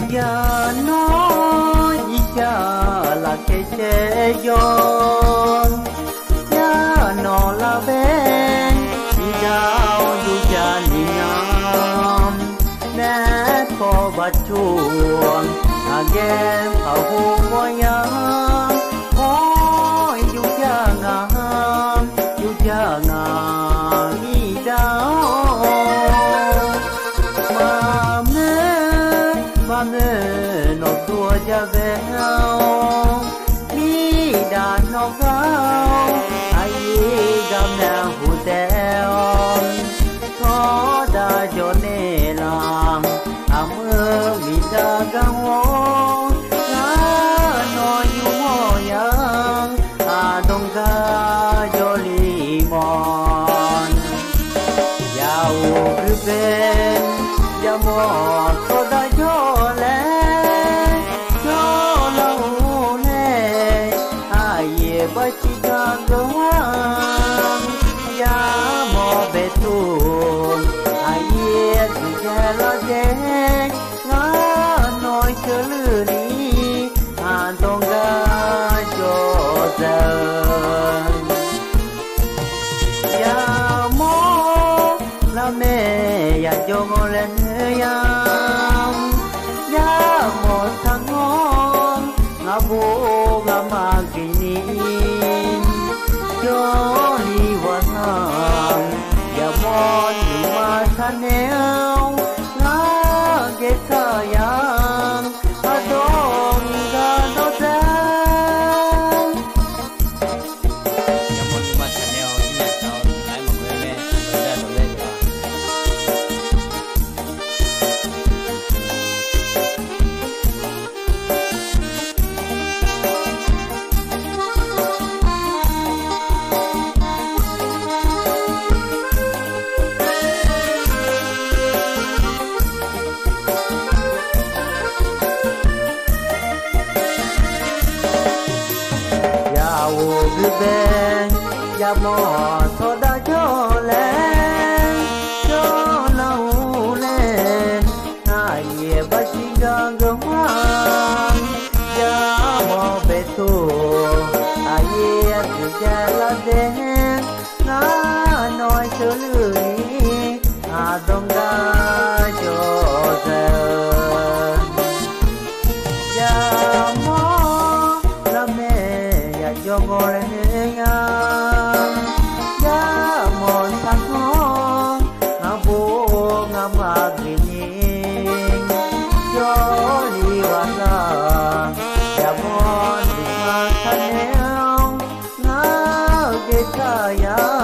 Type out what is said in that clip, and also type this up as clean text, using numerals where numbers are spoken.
giờ nói gì chờ là cái chế giòn ya nó là bên đi đào du cha đi nhom nè có bát chuông game ở hồ voi ôi du cha ngam đi đào mà mẹ nó tua cha về hao mi đã nó gao ai gam na hu teo có đã cho nè làm mơ mi đã gao nó yu mo yang đông ca cho li mon yao cứ bên ya mo có đã cho lẽ cho lâu nè ai ba chi ga gam ya mo be tu ai tu cha la de nga nói chớ lư ni đông ga cho giờ ya mo la mẹ ya cho ngon lên ya một thằng ngon ngã vô ngã mà kỳ nín cho đi hoàn hàng ya mon nhưng mà thân eo ngã ghé thở yang đông ga nó ra cứ bên ya mò thọ đã cho lên cho lâu lên ai ba chi ga gom ya mò be tu ai tu cha la de na nói chớ lười đông ga cho giờ ya mò la mẹ cho ngồi ya một thằng con vô mà nhìn cho đi vào ya một mà thân eo cái thà ya